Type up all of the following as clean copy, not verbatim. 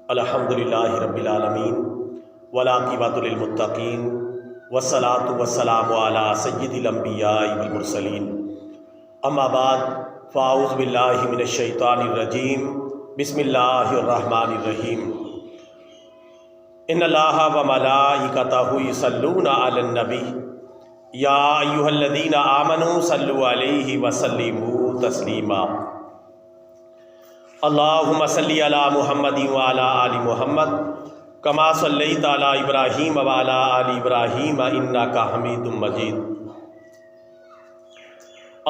الحمدللہ رب العالمین والعاقبۃ للمتقین والصلاۃ والسلام علی سید الانبیاء والمرسلین اما بعد فاعوذ باللہ من الشیطان الرجیم بسم اللہ الرحمن الرحیم ان اللہ وملائکتہ یصلون علی النبی یا ایھا الذین آمنوا صلوا علیہ وسلموا تسلیما اللہم صلی علی محمد وعلی آل محمد کما صلیت علی ابراہیم وعلی آل ابراہیم انک حمید مجید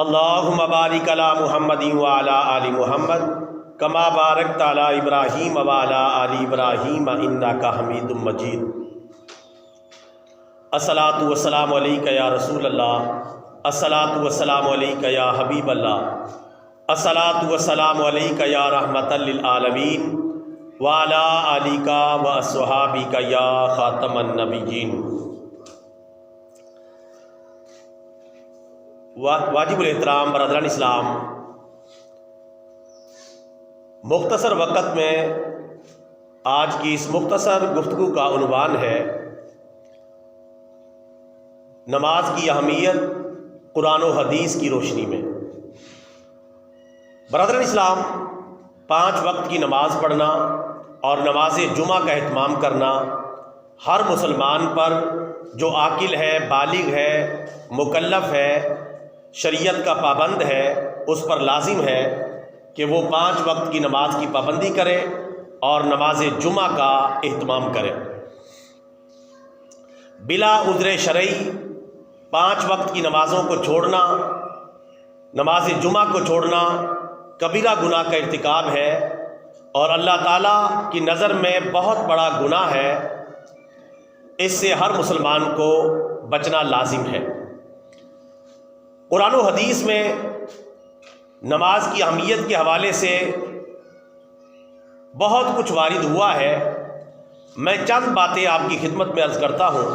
اللہم بارک علی محمد وعلی آل محمد کما بارکت علی ابراہیم وعلی آل ابراہیم انک حمید مجید الصلاۃ والسلام علیک یا رسول اللہ، الصلاۃ والسلام علیک یا حبیب اللہ، الصلاۃ والسلام علیک یا رحمۃ للعالمین وعلی آلک واصحابک یا خاتم النبیین۔ واجب الاحترام برادران اسلام، مختصر وقت میں آج کی اس مختصر گفتگو کا عنوان ہے نماز کی اہمیت قرآن و حدیث کی روشنی میں۔ برادران اسلام، 5 وقت کی نماز پڑھنا اور نماز جمعہ کا اہتمام کرنا ہر مسلمان پر جو عاقل ہے، بالغ ہے، مکلف ہے، شریعت کا پابند ہے، اس پر لازم ہے کہ وہ 5 وقت کی نماز کی پابندی کرے اور نماز جمعہ کا اہتمام کرے۔ بلا عذر شرعی 5 وقت کی نمازوں کو چھوڑنا، نماز جمعہ کو چھوڑنا کبیرہ گناہ کا ارتکاب ہے اور اللہ تعالیٰ کی نظر میں بہت بڑا گناہ ہے۔ اس سے ہر مسلمان کو بچنا لازم ہے۔ قرآن و حدیث میں نماز کی اہمیت کے حوالے سے بہت کچھ وارد ہوا ہے۔ میں چند باتیں آپ کی خدمت میں عرض کرتا ہوں۔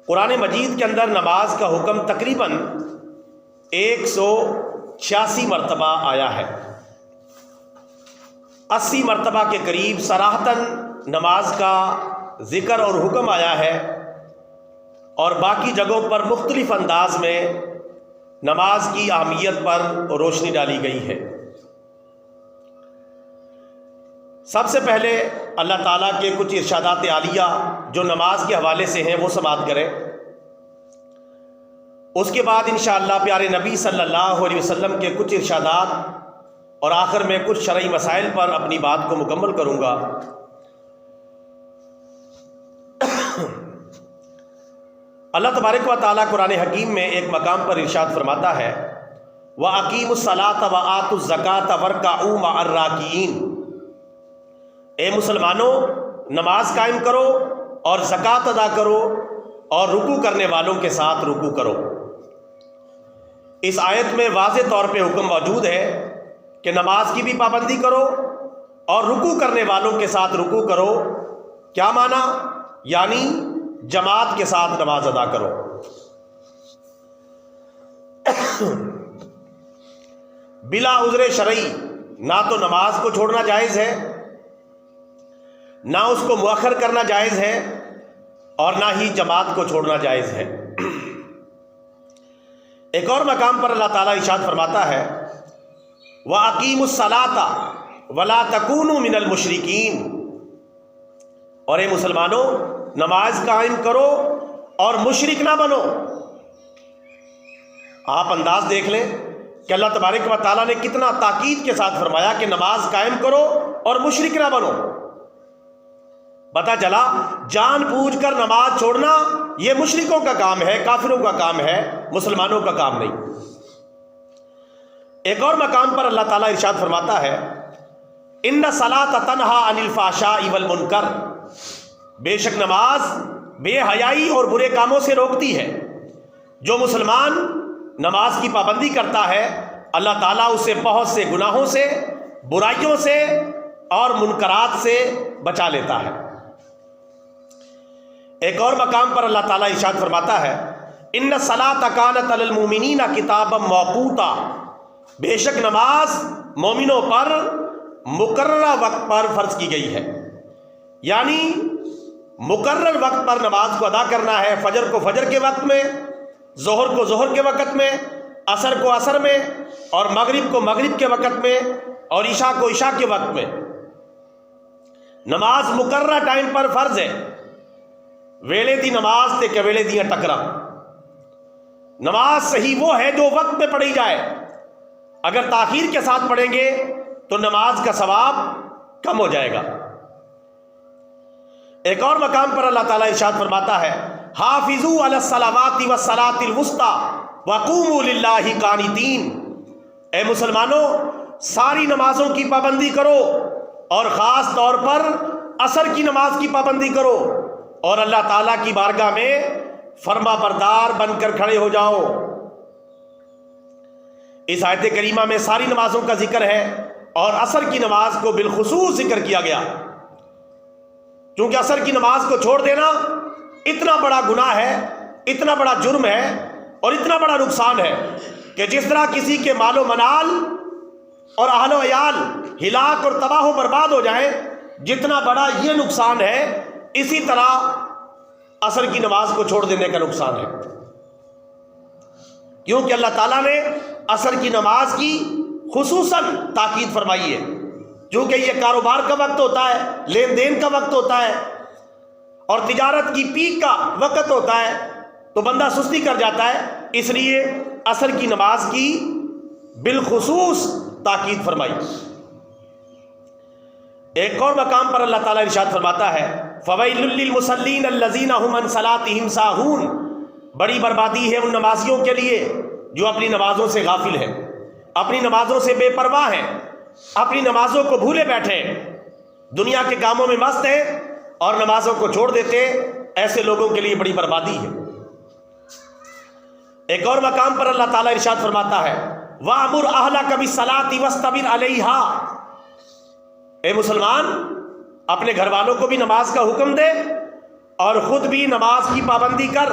قرآن مجید کے اندر نماز کا حکم تقریباً 186 مرتبہ آیا ہے۔ 80 مرتبہ کے قریب صراحتاً نماز کا ذکر اور حکم آیا ہے، اور باقی جگہوں پر مختلف انداز میں نماز کی اہمیت پر روشنی ڈالی گئی ہے۔ سب سے پہلے اللہ تعالیٰ کے کچھ ارشادات عالیہ جو نماز کے حوالے سے ہیں وہ سماعت کریں۔ اس کے بعد انشاءاللہ پیارے نبی صلی اللہ علیہ وسلم کے کچھ ارشادات اور آخر میں کچھ شرعی مسائل پر اپنی بات کو مکمل کروں گا۔ اللہ تبارک و تعالیٰ قرآن حکیم میں ایک مقام پر ارشاد فرماتا ہے وَأَقِیمُوا الصَّلَاةَ وَآتُوا الزَّکَاةَ وَارْکَعُوا مَعَ الرَّاکِعِینَ۔ اے مسلمانوں، نماز قائم کرو اور زکوٰۃ ادا کرو اور رکوع کرنے والوں کے ساتھ رکوع کرو۔ اس آیت میں واضح طور پہ حکم موجود ہے کہ نماز کی بھی پابندی کرو اور رکوع کرنے والوں کے ساتھ رکوع کرو۔ کیا معنی؟ یعنی جماعت کے ساتھ نماز ادا کرو۔ بلا عذر شرعی نہ تو نماز کو چھوڑنا جائز ہے، نہ اس کو مؤخر کرنا جائز ہے، اور نہ ہی جماعت کو چھوڑنا جائز ہے۔ ایک اور مقام پر اللہ تعالیٰ ارشاد فرماتا ہے وَأَقِیمُوا الصَّلَاةَ وَلَا تَکُونُوا مِنَ الْمُشْرِکِینَ۔ اور اے مسلمانوں، نماز قائم کرو اور مشرک نہ بنو۔ آپ انداز دیکھ لیں کہ اللہ تبارک و تعالیٰ نے کتنا تاکید کے ساتھ فرمایا کہ نماز قائم کرو اور مشرک نہ بنو۔ پتہ چلا جان بوجھ کر نماز چھوڑنا یہ مشرکوں کا کام ہے، کافروں کا کام ہے، مسلمانوں کا کام نہیں۔ ایک اور مقام پر اللہ تعالیٰ ارشاد فرماتا ہے ان الصلاۃ تنہی عن الفحشاء والمنکر۔ بے شک نماز بے حیائی اور برے کاموں سے روکتی ہے۔ جو مسلمان نماز کی پابندی کرتا ہے اللہ تعالیٰ اسے بہت سے گناہوں سے، برائیوں سے اور منکرات سے بچا لیتا ہے۔ ایک اور مقام پر اللہ تعالیٰ ارشاد فرماتا ہے ان الصلاۃ کانت علی المؤمنین کتابا موقوتا۔ بے شک نماز مومنوں پر مقررہ وقت پر فرض کی گئی ہے، یعنی مقرر وقت پر نماز کو ادا کرنا ہے۔ فجر کو فجر کے وقت میں، ظہر کو ظہر کے وقت میں، عصر کو عصر میں، اور مغرب کو مغرب کے وقت میں، اور عشاء کو عشاء کے وقت میں۔ نماز مقررہ ٹائم پر فرض ہے۔ ویلے دی نماز تے کہ ویلے دیاں ٹکرا۔ نماز صحیح وہ ہے جو وقت میں پڑھی جائے، اگر تاخیر کے ساتھ پڑھیں گے تو نماز کا ثواب کم ہو جائے گا۔ ایک اور مقام پر اللہ تعالیٰ ارشاد فرماتا ہے، حافظوا علی الصلوات والصلاۃ الوسطی وقوموا للہ قانتین۔ اے مسلمانوں، ساری نمازوں کی پابندی کرو، اور خاص طور پر عصر کی نماز کی پابندی کرو، اور اللہ تعالیٰ کی بارگاہ میں فرما بردار بن کر کھڑے ہو جاؤ۔ اس آیت کریمہ میں ساری نمازوں کا ذکر ہے، اور عصر کی نماز کو بالخصوص ذکر کیا گیا، کیونکہ عصر کی نماز کو چھوڑ دینا اتنا بڑا گناہ ہے، اتنا بڑا جرم ہے، اور اتنا بڑا نقصان ہے کہ جس طرح کسی کے مال و منال اور اہل و عیال ہلاک اور تباہ و برباد ہو جائیں، جتنا بڑا یہ نقصان ہے، اسی طرح عصر کی نماز کو چھوڑ دینے کا نقصان ہے، کیونکہ اللہ تعالیٰ نے عصر کی نماز کی خصوصاً تاکید فرمائی ہے، کیونکہ یہ کاروبار کا وقت ہوتا ہے، لین دین کا وقت ہوتا ہے، اور تجارت کی پیک کا وقت ہوتا ہے، تو بندہ سستی کر جاتا ہے، اس لیے عصر کی نماز کی بالخصوص تاکید فرمائی۔ ایک اور مقام پر اللہ تعالیٰ ارشاد فرماتا ہے، فویل للمصلین الذین هم عن صلاتهم ساہون۔ بڑی بربادی ہے ان نمازیوں کے لیے جو اپنی نمازوں سے غافل ہیں، اپنی نمازوں سے بے پرواہ ہیں، اپنی نمازوں کو بھولے بیٹھے، دنیا کے کاموں میں مست ہیں اور نمازوں کو چھوڑ دیتے۔ ایسے لوگوں کے لیے بڑی بربادی ہے۔ ایک اور مقام پر اللہ تعالیٰ ارشاد فرماتا ہے، وَأْمُرْ أَهْلَكَ بِالصَّلَاةِ وَاسْتَبِرْ عَلَيْهَا۔ اے مسلمان، اپنے گھر والوں کو بھی نماز کا حکم دے اور خود بھی نماز کی پابندی کر،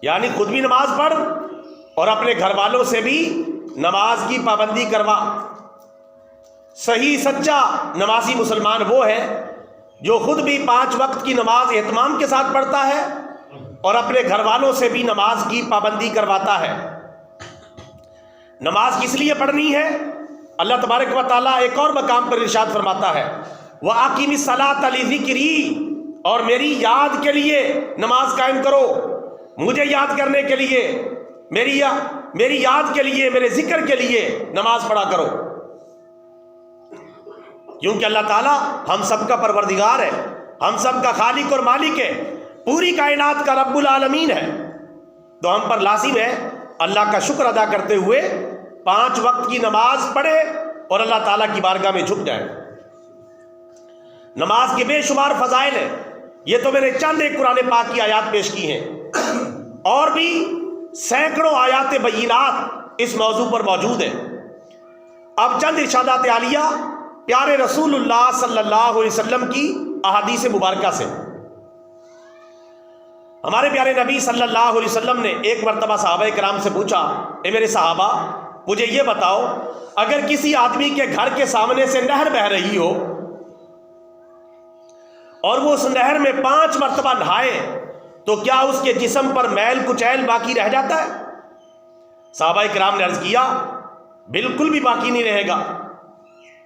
یعنی خود بھی نماز پڑھ اور اپنے گھر والوں سے بھی نماز کی پابندی کروا۔ صحیح سچا نمازی مسلمان وہ ہے جو خود بھی 5 وقت کی نماز اہتمام کے ساتھ پڑھتا ہے اور اپنے گھر والوں سے بھی نماز کی پابندی کرواتا ہے۔ نماز کس لیے پڑھنی ہے؟ اللہ تبارک و تعالیٰ ایک اور مقام پر ارشاد فرماتا ہے، وَأَقِمِ الصَّلَاةَ لِذِكْرِی، اور میری یاد کے لیے نماز قائم کرو، مجھے یاد کرنے کے لیے، میری یاد کے لیے، میرے ذکر کے لیے نماز پڑھا کرو، کیونکہ اللہ تعالیٰ ہم سب کا پروردگار ہے، ہم سب کا خالق اور مالک ہے، پوری کائنات کا رب العالمین ہے، تو ہم پر لازم ہے اللہ کا شکر ادا کرتے ہوئے 5 وقت کی نماز پڑھے اور اللہ تعالیٰ کی بارگاہ میں جھک جائے۔ نماز کے بے شمار فضائل ہیں، یہ تو میں نے چند ایک قرآن پاک کی آیات پیش کی ہیں، اور بھی سینکڑوں آیات بینات اس موضوع پر موجود ہیں۔ اب چند ارشادات عالیہ پیارے رسول اللہ صلی اللہ علیہ وسلم کی احادیث مبارکہ سے۔ ہمارے پیارے نبی صلی اللہ علیہ وسلم نے ایک مرتبہ صحابہ کرام سے پوچھا، اے میرے صحابہ، مجھے یہ بتاؤ، اگر کسی آدمی کے گھر کے سامنے سے نہر بہہ رہی ہو اور وہ اس نہر میں 5 مرتبہ نہائے تو کیا اس کے جسم پر میل کچیل باقی رہ جاتا ہے؟ صحابہ کرام نے عرض کیا، بالکل بھی باقی نہیں رہے گا،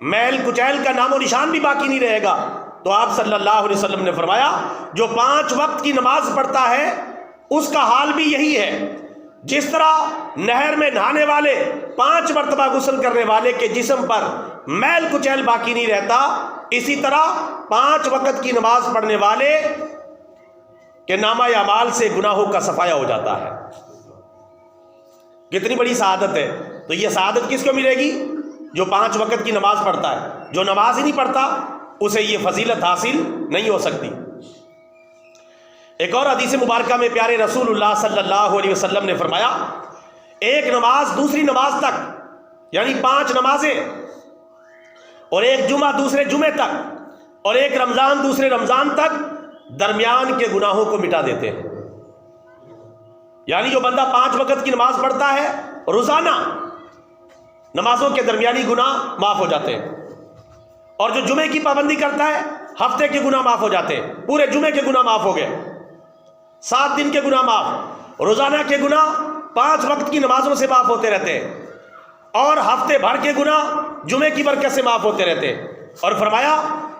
میل کچیل کا نام و نشان بھی باقی نہیں رہے گا۔ تو آپ صلی اللہ علیہ وسلم نے فرمایا، جو 5 وقت کی نماز پڑھتا ہے اس کا حال بھی یہی ہے، جس طرح نہر میں نہانے والے 5 مرتبہ غسل کرنے والے کے جسم پر میل کچیل باقی نہیں رہتا، اسی طرح 5 وقت کی نماز پڑھنے والے کہ نامہ اعمال سے گناہوں کا صفایا ہو جاتا ہے۔ کتنی بڑی سعادت ہے! تو یہ سعادت کس کو ملے گی؟ جو 5 وقت کی نماز پڑھتا ہے۔ جو نماز ہی نہیں پڑھتا اسے یہ فضیلت حاصل نہیں ہو سکتی۔ ایک اور حدیث مبارکہ میں پیارے رسول اللہ صلی اللہ علیہ وسلم نے فرمایا، ایک نماز دوسری نماز تک، یعنی 5 نمازیں، اور ایک جمعہ دوسرے جمعے تک، اور ایک رمضان دوسرے رمضان تک درمیان کے گناہوں کو مٹا دیتے ہیں۔ یعنی جو بندہ 5 وقت کی نماز پڑھتا ہے روزانہ، نمازوں کے درمیانی گناہ معاف ہو جاتے ہیں، اور جو جمعے کی پابندی کرتا ہے ہفتے کے گناہ معاف ہو جاتے ہیں، پورے جمعے کے گناہ معاف ہو گئے، 7 دن کے گناہ معاف، روزانہ کے گناہ 5 وقت کی نمازوں سے معاف ہوتے رہتے ہیں، اور ہفتے بھر کے گناہ جمعے کی برکت سے معاف ہوتے رہتے ہیں۔ اور فرمایا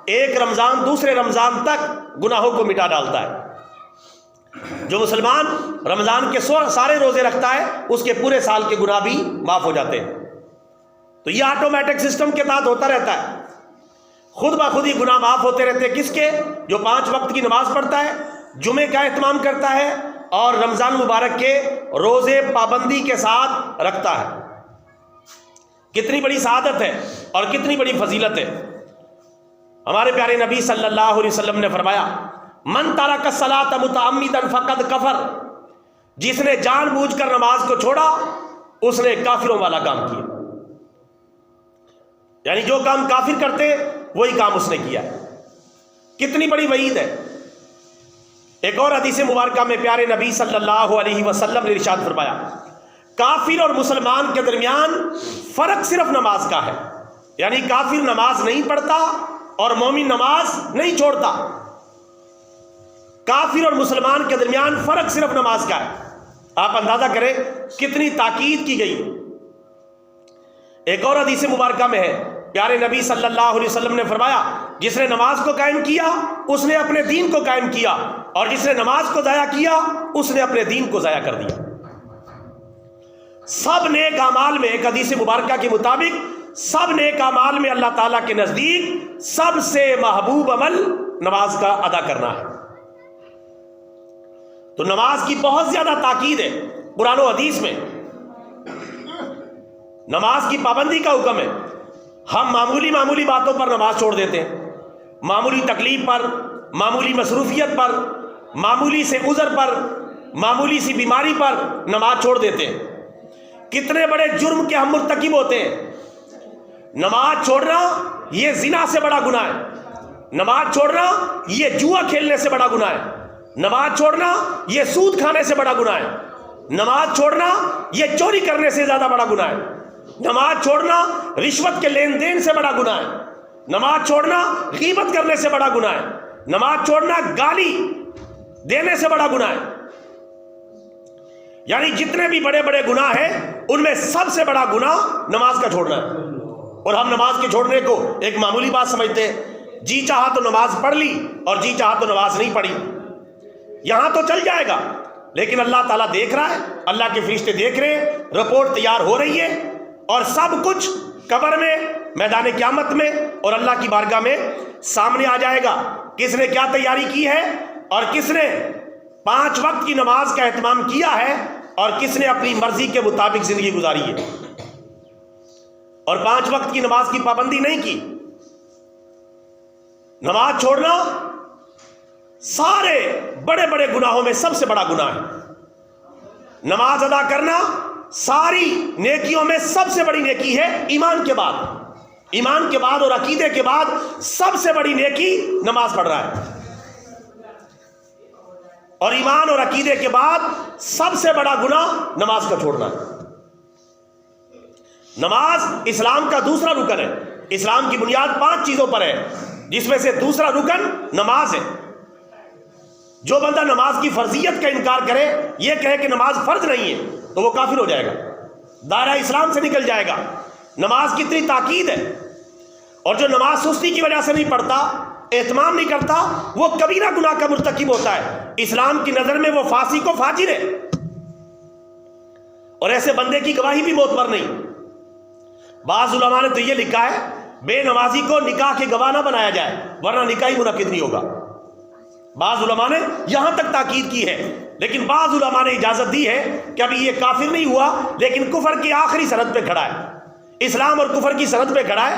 ایک رمضان دوسرے رمضان تک گناہوں کو مٹا ڈالتا ہے۔ جو مسلمان رمضان کے سارے روزے رکھتا ہے اس کے پورے سال کے گناہ بھی معاف ہو جاتے ہیں۔ تو یہ آٹومیٹک سسٹم کے تحت ہوتا رہتا ہے، خود بخود ہی گناہ معاف ہوتے رہتے ہیں۔ کس کے؟ جو 5 وقت کی نماز پڑھتا ہے، جمعے کا اہتمام کرتا ہے، اور رمضان مبارک کے روزے پابندی کے ساتھ رکھتا ہے۔ کتنی بڑی سعادت ہے اور کتنی بڑی فضیلت ہے۔ ہمارے پیارے نبی صلی اللہ علیہ وسلم نے فرمایا من ترک الصلاۃ متعمدا فقد کفر، جس نے جان بوجھ کر نماز کو چھوڑا اس نے کافروں والا کام کیا، یعنی جو کام کافر کرتے وہی کام اس نے کیا۔ کتنی بڑی وعید ہے۔ ایک اور حدیث مبارکہ میں پیارے نبی صلی اللہ علیہ وسلم نے ارشاد فرمایا کافر اور مسلمان کے درمیان فرق صرف نماز کا ہے، یعنی کافر نماز نہیں پڑھتا اور مومن نماز نہیں چھوڑتا، کافر اور مسلمان کے درمیان فرق صرف نماز کا ہے۔ آپ اندازہ کریں کتنی تاکید کی گئی۔ ایک اور حدیث مبارکہ میں ہے پیارے نبی صلی اللہ علیہ وسلم نے فرمایا جس نے نماز کو قائم کیا اس نے اپنے دین کو قائم کیا، اور جس نے نماز کو ضائع کیا اس نے اپنے دین کو ضائع کر دیا۔ سب نیک اعمال میں، ایک حدیث مبارکہ کے مطابق سب نیک اعمال میں اللہ تعالیٰ کے نزدیک سب سے محبوب عمل نماز کا ادا کرنا ہے۔ تو نماز کی بہت زیادہ تاکید ہے قرآن و حدیث میں، نماز کی پابندی کا حکم ہے۔ ہم معمولی باتوں پر نماز چھوڑ دیتے ہیں، معمولی تکلیف پر، معمولی مصروفیت پر، معمولی سے عذر پر، معمولی سی بیماری پر نماز چھوڑ دیتے ہیں۔ کتنے بڑے جرم کے ہم مرتکب ہوتے ہیں۔ نماز چھوڑنا یہ زنا سے بڑا گناہ ہے، نماز چھوڑنا یہ جوا کھیلنے سے بڑا گناہ ہے، نماز چھوڑنا یہ سود کھانے سے بڑا گناہ ہے، نماز چھوڑنا یہ چوری کرنے سے زیادہ بڑا گناہ ہے، نماز چھوڑنا رشوت کے لین دین سے بڑا گناہ ہے، نماز چھوڑنا غیبت کرنے سے بڑا گناہ ہے، نماز چھوڑنا گالی دینے سے بڑا گناہ ہے۔ یعنی جتنے بھی بڑے بڑے گناہ ہیں ان میں سب سے بڑا گناہ نماز کا چھوڑنا ہے، اور ہم نماز کے چھوڑنے کو ایک معمولی بات سمجھتے ہیں۔ جی چاہا تو نماز پڑھ لی اور جی چاہا تو نماز نہیں پڑھی، یہاں تو چل جائے گا، لیکن اللہ تعالیٰ دیکھ رہا ہے، اللہ کے فرشتے دیکھ رہے ہیں، رپورٹ تیار ہو رہی ہے، اور سب کچھ قبر میں، میدان قیامت میں اور اللہ کی بارگاہ میں سامنے آ جائے گا۔ کس نے کیا تیاری کی ہے اور کس نے 5 وقت کی نماز کا اہتمام کیا ہے اور کس نے اپنی مرضی کے مطابق زندگی گزاری ہے اور 5 وقت کی نماز کی پابندی نہیں کی۔ نماز چھوڑنا سارے بڑے بڑے گناہوں میں سب سے بڑا گناہ ہے۔ نماز ادا کرنا ساری نیکیوں میں سب سے بڑی نیکی ہے، ایمان کے بعد اور عقیدے کے بعد سب سے بڑی نیکی نماز پڑھ رہا ہے، اور ایمان اور عقیدے کے بعد سب سے بڑا گناہ نماز کا چھوڑنا ہے۔ نماز اسلام کا دوسرا رکن ہے۔ اسلام کی بنیاد 5 چیزوں پر ہے، جس میں سے دوسرا رکن نماز ہے۔ جو بندہ نماز کی فرضیت کا انکار کرے، یہ کہے کہ نماز فرض نہیں ہے، تو وہ کافر ہو جائے گا، دائرہ اسلام سے نکل جائے گا۔ نماز کی اتنی تاکید ہے، اور جو نماز سستی کی وجہ سے نہیں پڑھتا، اہتمام نہیں کرتا، وہ کبیرہ گناہ کا مرتکب ہوتا ہے۔ اسلام کی نظر میں وہ فاسق و فاجر ہے، اور ایسے بندے کی گواہی بھی معتبر نہیں۔ بعض علماء نے تو یہ لکھا ہے بے نمازی کو نکاح کے گواہ نہ بنایا جائے ورنہ نکاح ہی منعقد نہیں ہوگا۔ بعض علماء نے یہاں تک تاکید کی ہے، لیکن بعض علماء نے اجازت دی ہے کہ ابھی یہ کافر نہیں ہوا لیکن کفر کی آخری سرحد پہ کھڑا ہے، اسلام اور کفر کی سرحد پہ کھڑا ہے،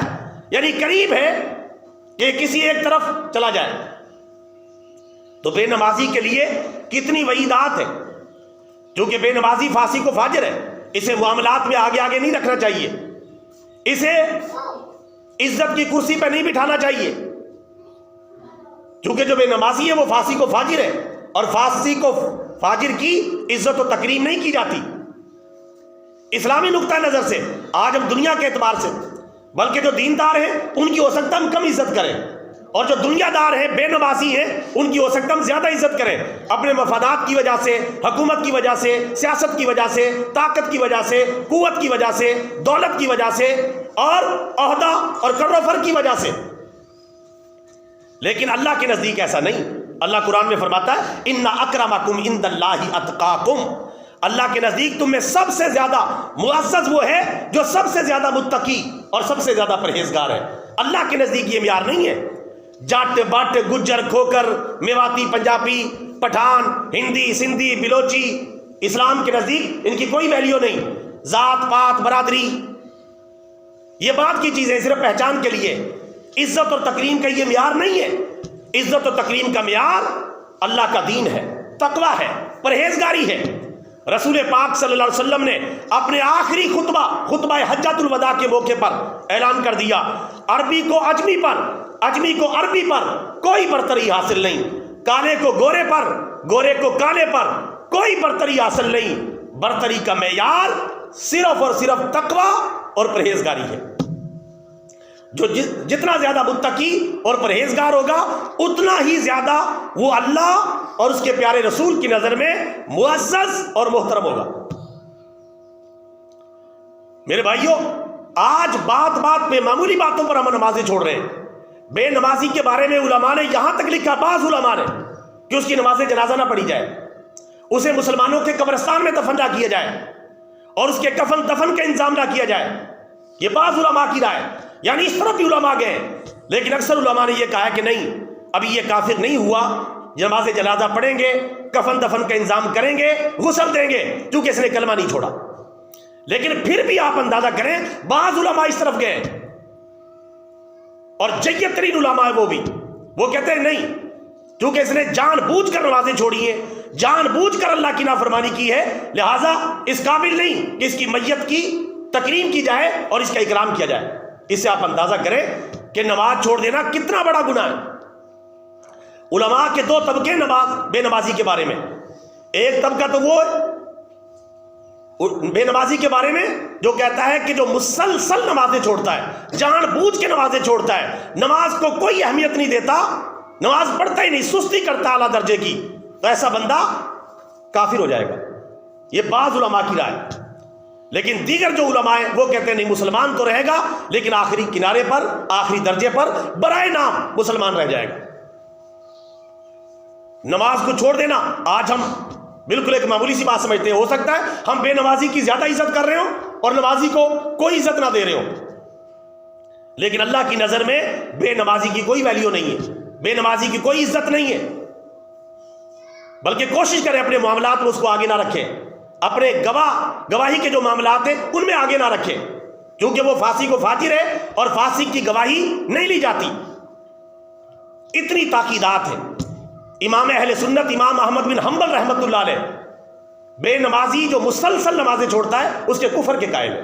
یعنی قریب ہے کہ کسی ایک طرف چلا جائے۔ تو بے نمازی کے لیے کتنی وعیدات ہے، کیونکہ بے نمازی فاسق و فاجر ہے، اسے معاملات میں آگے آگے نہیں رکھنا چاہیے، اسے عزت کی کرسی پہ نہیں بٹھانا چاہیے، کیونکہ جو بے نمازی ہے وہ فاسق و فاجر ہے، اور فاسق و فاجر کی عزت و تکریم نہیں کی جاتی۔ اسلامی نقطہ نظر سے، آج ہم دنیا کے اعتبار سے، بلکہ جو دیندار ہیں ان کی ہو سکتا ہے ہم کم عزت کریں، اور جو دنیا دار ہیں، بے نمازی ہیں، ان کی ہو سکتا ہے ہم زیادہ عزت کریں، اپنے مفادات کی وجہ سے، حکومت کی وجہ سے، سیاست کی وجہ سے، طاقت کی وجہ سے، قوت کی وجہ سے، دولت کی وجہ سے، اور عہدہ اور کر و فر کی وجہ سے۔ لیکن اللہ کے نزدیک ایسا نہیں۔ اللہ قرآن میں فرماتا ہے ان اکرمکم عند اللہ اتقاکم، اللہ کے نزدیک تم میں سب سے زیادہ معزز وہ ہے جو سب سے زیادہ متقی اور سب سے زیادہ پرہیزگار ہے۔ اللہ کے نزدیک یہ معیار نہیں ہے۔ جاٹ باٹ گجر کھوکر میواتی پنجابی پٹھان ہندی سندھی بلوچی، اسلام کے نزدیک ان کی کوئی ویلیو نہیں۔ ذات پات برادری یہ بات کی چیزیں صرف پہچان کے لیے، عزت اور تکریم کا یہ معیار نہیں ہے۔ عزت و تکریم کا معیار اللہ کا دین ہے، تقویٰ ہے، پرہیزگاری ہے۔ رسول پاک صلی اللہ علیہ وسلم نے اپنے آخری خطبہ حجۃ الوداع کے موقع پر اعلان کر دیا، عربی کو عجمی پر، عجمی کو عربی پر کوئی برتری حاصل نہیں، کالے کو گورے پر، گورے کو کالے پر کوئی برتری حاصل نہیں۔ برتری کا معیار صرف اور صرف تقویٰ اور پرہیزگاری ہے۔ جو جتنا زیادہ متقی اور پرہیزگار ہوگا اتنا ہی زیادہ وہ اللہ اور اس کے پیارے رسول کی نظر میں معزز اور محترم ہوگا۔ میرے بھائیوں، آج بات بات پہ معمولی باتوں پر ہم نمازیں چھوڑ رہے ہیں۔ بے نمازی کے بارے میں علماء نے یہاں تک لکھا، بعض علماء نے، کہ اس کی نماز جنازہ نہ پڑھی جائے، اسے مسلمانوں کے قبرستان میں دفن نہ کیا جائے، اور اس کے کفن دفن کا انتظام نہ کیا جائے۔ یہ بعض علماء کی رائے، یعنی اس طرف بھی علماء گئے، لیکن اکثر علماء نے یہ کہا کہ نہیں، ابھی یہ کافر نہیں ہوا، نماز جنازہ پڑھیں گے، کفن دفن کا انتظام کریں گے، غسل دیں گے، کیونکہ اس نے کلمہ نہیں چھوڑا۔ لیکن پھر بھی آپ اندازہ کریں، بعض علماء اس طرف گئے، اور جید ترین علماء ہے وہ کہتے ہیں نہیں، کیونکہ اس نے جان بوجھ کر نمازیں چھوڑی ہیں، جان بوجھ کر اللہ کی نافرمانی کی ہے، لہٰذا اس قابل نہیں کہ اس کی میت کی تکریم کی جائے اور اس کا اکرام کیا جائے۔ اس سے آپ اندازہ کریں کہ نماز چھوڑ دینا کتنا بڑا گناہ ہے۔ علماء کے دو طبقے بے نمازی کے بارے میں، ایک طبقہ تو وہ بے نمازی کے بارے میں جو کہتا ہے کہ جو مسلسل نمازیں چھوڑتا ہے، جان بوجھ کے نمازیں چھوڑتا ہے، نماز کو کوئی اہمیت نہیں دیتا، نماز پڑھتا ہی نہیں، سستی کرتا اعلیٰ درجے کی، تو ایسا بندہ کافر ہو جائے گا۔ یہ بعض علماء کی رائے۔ لیکن دیگر جو علماء ہیں وہ کہتے ہیں نہیں، مسلمان تو رہے گا لیکن آخری کنارے پر، آخری درجے پر برائے نام مسلمان رہ جائے گا۔ نماز کو چھوڑ دینا آج ہم بالکل ایک معمولی سی بات سمجھتے ہیں، ہو سکتا ہے ہم بے نمازی کی زیادہ عزت کر رہے ہوں اور نمازی کو کوئی عزت نہ دے رہے ہوں، لیکن اللہ کی نظر میں بے نمازی کی کوئی ویلیو نہیں ہے، بے نمازی کی کوئی عزت نہیں ہے۔ بلکہ کوشش کریں اپنے معاملات میں اس کو آگے نہ رکھیں، اپنے گواہی کے جو معاملات ہیں ان میں آگے نہ رکھیں، کیونکہ وہ فاسق و فاجر ہے اور فاسق کی گواہی نہیں لی جاتی۔ اتنی تاکیدات ہیں۔ امام اہل سنت امام احمد بن حنبل رحمۃ اللہ علیہ، بے نمازی جو مسلسل نمازیں چھوڑتا ہے اس کے کفر کے قائل ہے۔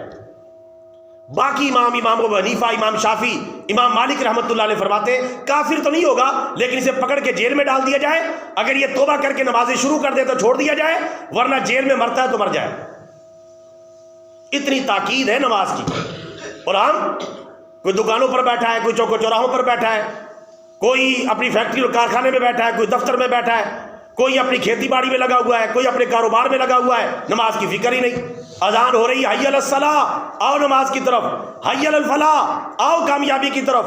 باقی امام ابو حنیفہ، امام شافعی، امام مالک رحمۃ اللہ علیہ فرماتے ہیں کافر تو نہیں ہوگا، لیکن اسے پکڑ کے جیل میں ڈال دیا جائے، اگر یہ توبہ کر کے نمازیں شروع کر دے تو چھوڑ دیا جائے، ورنہ جیل میں مرتا ہے تو مر جائے۔ اتنی تاکید ہے نماز کی۔ اور ہم کوئی دکانوں پر بیٹھا ہے، کوئی چوک و چوراہوں پر بیٹھا ہے، کوئی اپنی فیکٹری اور کارخانے میں بیٹھا ہے، کوئی دفتر میں بیٹھا ہے، کوئی اپنی کھیتی باڑی میں لگا ہوا ہے، کوئی اپنے کاروبار میں لگا ہوا ہے، نماز کی فکر ہی نہیں۔ اذان ہو رہی، حی علی الصلاۃ، آؤ نماز کی طرف، حی علی الفلاح، آؤ کامیابی کی طرف۔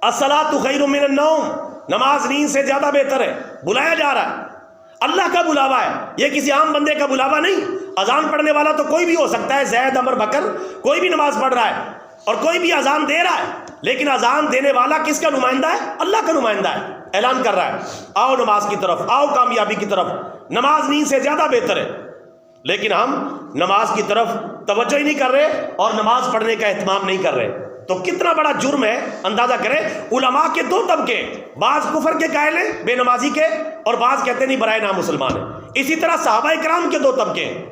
الصلاۃ خیر من النوم، نماز نیند سے زیادہ بہتر ہے۔ بلایا جا رہا ہے، اللہ کا بلاوا ہے، یہ کسی عام بندے کا بلاوا نہیں۔ اذان پڑھنے والا تو کوئی بھی ہو سکتا ہے، زید، عمر، بکر، کوئی بھی نماز پڑھ رہا ہے اور کوئی بھی اذان دے رہا ہے، لیکن اذان دینے والا کس کا نمائندہ ہے؟ اللہ کا نمائندہ ہے، اعلان کر رہا ہے آؤ نماز کی طرف، آؤ کامیابی کی طرف، نماز نیند سے زیادہ بہتر ہے۔ لیکن ہم نماز کی طرف توجہ ہی نہیں کر رہے اور نماز پڑھنے کا اہتمام نہیں کر رہے، تو کتنا بڑا جرم ہے۔ اندازہ کریں، علماء کے دو طبقے، بعض کفر کے قائل ہیں بے نمازی کے، اور بعض کہتے نہیں برائے نام مسلمان ہیں۔ اسی طرح صحابہ کرام کے دو طبقے ہیں،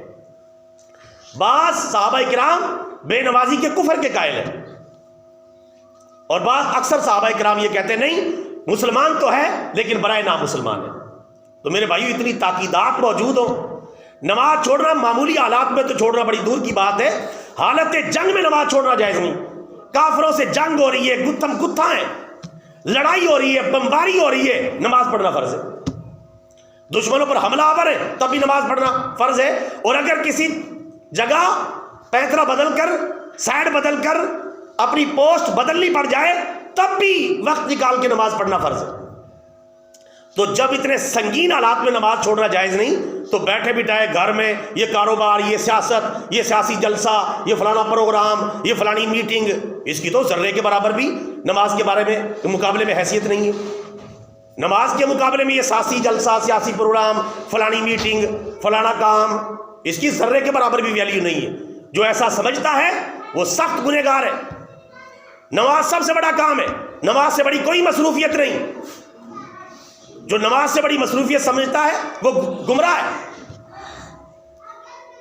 بعض صحابہ کرام بے نمازی کے کفر کے قائل ہیں، اور بعض اکثر صحابہ کرام یہ کہتے نہیں مسلمان تو ہے لیکن برائے نام مسلمان ہے۔ تو میرے بھائیو، اتنی تاکیدات موجود ہوں، نماز چھوڑنا معمولی حالات میں تو چھوڑنا بڑی دور کی بات ہے، حالت جنگ میں نماز چھوڑنا جائز نہیں۔ کافروں سے جنگ ہو رہی ہے، گتھم گتھا ہے، لڑائی ہو رہی ہے، بمباری ہو رہی ہے، نماز پڑھنا فرض ہے۔ دشمنوں پر حملہ آور ہے تب بھی نماز پڑھنا فرض ہے۔ اور اگر کسی جگہ پیترا بدل کر، سائڈ بدل کر اپنی پوسٹ بدلنی پڑ جائے تب بھی وقت نکال کے نماز پڑھنا فرض ہے۔ تو جب اتنے سنگین حالات میں نماز چھوڑنا جائز نہیں تو بیٹھے بٹھائے گھر میں یہ کاروبار، یہ سیاست، یہ سیاسی جلسہ، یہ فلانا پروگرام، یہ فلانی میٹنگ، اس کی تو ذرے کے برابر بھی نماز کے بارے میں مقابلے میں حیثیت نہیں ہے۔ نماز کے مقابلے میں یہ سیاسی جلسہ، سیاسی پروگرام، فلانی میٹنگ، فلانا کام، اس کی ذرے کے برابر بھی ویلیو نہیں ہے۔ جو ایسا سمجھتا ہے وہ سخت گنہگار ہے۔ نماز سب سے بڑا کام ہے، نماز سے بڑی کوئی مصروفیت نہیں۔ جو نماز سے بڑی مصروفیت سمجھتا ہے وہ گمراہ ہے۔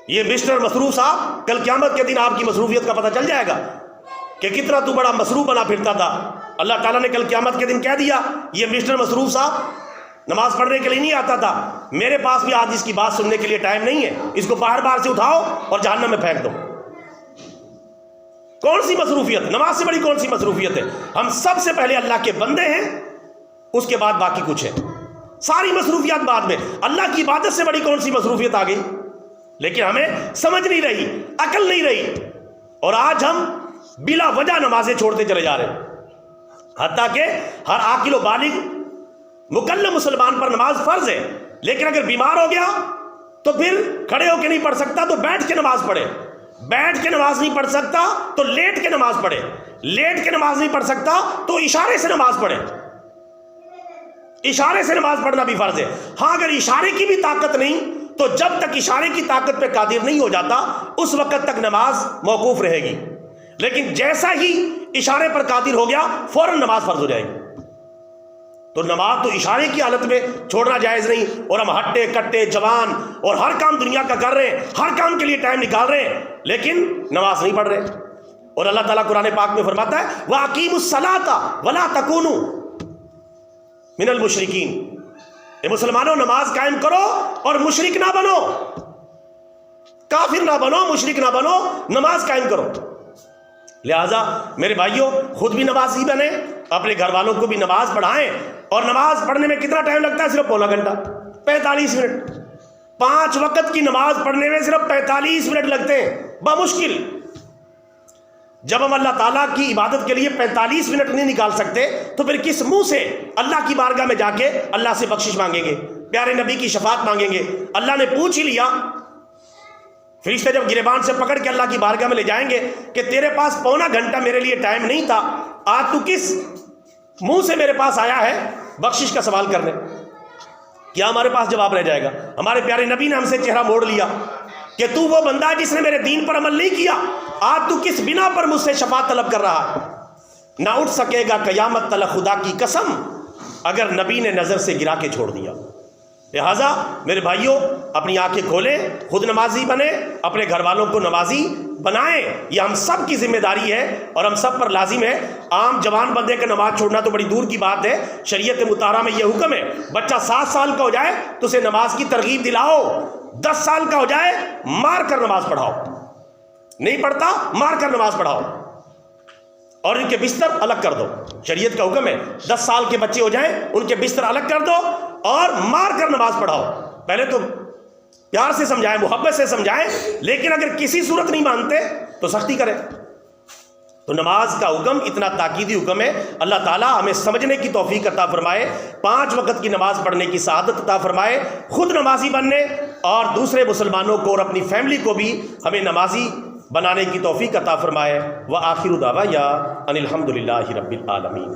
یہ مسٹر مصروف صاحب، کل قیامت کے دن آپ کی مصروفیت کا پتہ چل جائے گا کہ کتنا تو بڑا مصروف بنا پھرتا تھا۔ اللہ تعالیٰ نے کل قیامت کے دن کہہ دیا یہ مسٹر مصروف صاحب نماز پڑھنے کے لیے نہیں آتا تھا، میرے پاس بھی آج اس کی بات سننے کے لیے ٹائم نہیں ہے، اس کو باہر سے اٹھاؤ اور جہنم میں پھینک دو۔ کون سی مصروفیت؟ نماز سے بڑی کون سی مصروفیت ہے؟ ہم سب سے پہلے اللہ کے بندے ہیں، اس کے بعد باقی کچھ ہے، ساری مصروفیات بعد میں۔ اللہ کی عبادت سے بڑی کون سی مصروفیت آ گئی؟ لیکن ہمیں سمجھ نہیں رہی، عقل نہیں رہی، اور آج ہم بلا وجہ نمازیں چھوڑتے چلے جا رہے ہیں۔ حتیٰ کہ ہر عاقل و بالغ مکلف مسلمان پر نماز فرض ہے، لیکن اگر بیمار ہو گیا تو پھر کھڑے ہو کے نہیں پڑھ سکتا تو بیٹھ کے نماز پڑھے، بیٹھ کے نماز نہیں پڑھ سکتا تو لیٹ کے نماز پڑھے، لیٹ کے نماز نہیں پڑھ سکتا تو اشارے سے نماز پڑھے۔ اشارے سے نماز پڑھنا بھی فرض ہے۔ ہاں اگر اشارے کی بھی طاقت نہیں تو جب تک اشارے کی طاقت پہ قادر نہیں ہو جاتا اس وقت تک نماز موقوف رہے گی، لیکن جیسا ہی اشارے پر قادر ہو گیا فوراً نماز فرض ہو جائے گی۔ تو نماز تو اشارے کی حالت میں چھوڑنا جائز نہیں، اور ہم ہٹے کٹے جوان اور ہر کام دنیا کا کر رہے ہیں، ہر کام کے لیے ٹائم نکال رہے ہیں، لیکن نماز نہیں پڑھ رہے۔ اور اللہ تعالیٰ قرآن پاک میں فرماتا ہے وَأَقِيمُوا الصَّلَاةَ وَلَا تَكُونُوا من المشرکین، اے مسلمانوں نماز قائم کرو اور مشرک نہ بنو، کافر نہ بنو، مشرک نہ بنو، نماز قائم کرو۔ لہٰذا میرے بھائیوں خود بھی نمازی بنے، اپنے گھر والوں کو بھی نماز پڑھائیں۔ اور نماز پڑھنے میں کتنا ٹائم لگتا ہے؟ صرف پونا گھنٹہ، 45 منٹ۔ 5 وقت کی نماز پڑھنے میں صرف 45 منٹ لگتے ہیں بمشکل۔ جب ہم اللہ تعالیٰ کی عبادت کے لیے 45 منٹ نہیں نکال سکتے تو پھر کس منہ سے اللہ کی بارگاہ میں جا کے اللہ سے بخشش مانگیں گے، پیارے نبی کی شفاعت مانگیں گے؟ اللہ نے پوچھ ہی لیا، فرشتے جب گریبان سے پکڑ کے اللہ کی بارگاہ میں لے جائیں گے کہ تیرے پاس پونا گھنٹہ میرے لیے ٹائم نہیں تھا، آج تو کس منہ سے میرے پاس آیا ہے بخشش کا سوال کرنے؟ کیا ہمارے پاس جواب رہ جائے گا؟ ہمارے پیارے نبی نے ہم سے چہرہ موڑ لیا کہ تو وہ بندہ ہے جس نے میرے دین پر عمل نہیں کیا، آج تو کس بنا پر مجھ سے شفاعت طلب کر رہا ہے؟ نہ اٹھ سکے گا قیامت تلک خدا کی قسم اگر نبی نے نظر سے گرا کے چھوڑ دیا۔ لہٰذا میرے بھائیوں اپنی آنکھیں کھولیں، خود نمازی بنیں، اپنے گھر والوں کو نمازی بنائیں، یہ ہم سب کی ذمہ داری ہے اور ہم سب پر لازم ہے۔ عام جوان بندے کا نماز چھوڑنا تو بڑی دور کی بات ہے، شریعت مطہرہ میں یہ حکم ہے بچہ 7 سال کا ہو جائے تو اسے نماز کی ترغیب دلاؤ، 10 سال کا ہو جائے مار کر نماز پڑھاؤ، نہیں پڑھتا مار کر نماز پڑھاؤ اور ان کے بستر الگ کر دو۔ شریعت کا حکم ہے 10 سال کے بچے ہو جائیں ان کے بستر الگ کر دو اور مار کر نماز پڑھاؤ۔ پہلے تو پیار سے سمجھائیں، محبت سے سمجھائیں، لیکن اگر کسی صورت نہیں مانتے تو سختی کریں۔ تو نماز کا حکم اتنا تاکیدی حکم ہے، اللہ تعالیٰ ہمیں سمجھنے کی توفیق عطا فرمائے، 5 وقت کی نماز پڑھنے کی سعادت عطا فرمائے، خود نمازی بننے اور دوسرے مسلمانوں کو اور اپنی فیملی کو بھی ہمیں نمازی بنانے کی توفیق عطا فرمائے۔ وآخر دعوانا ان الحمد للہ رب العالمین۔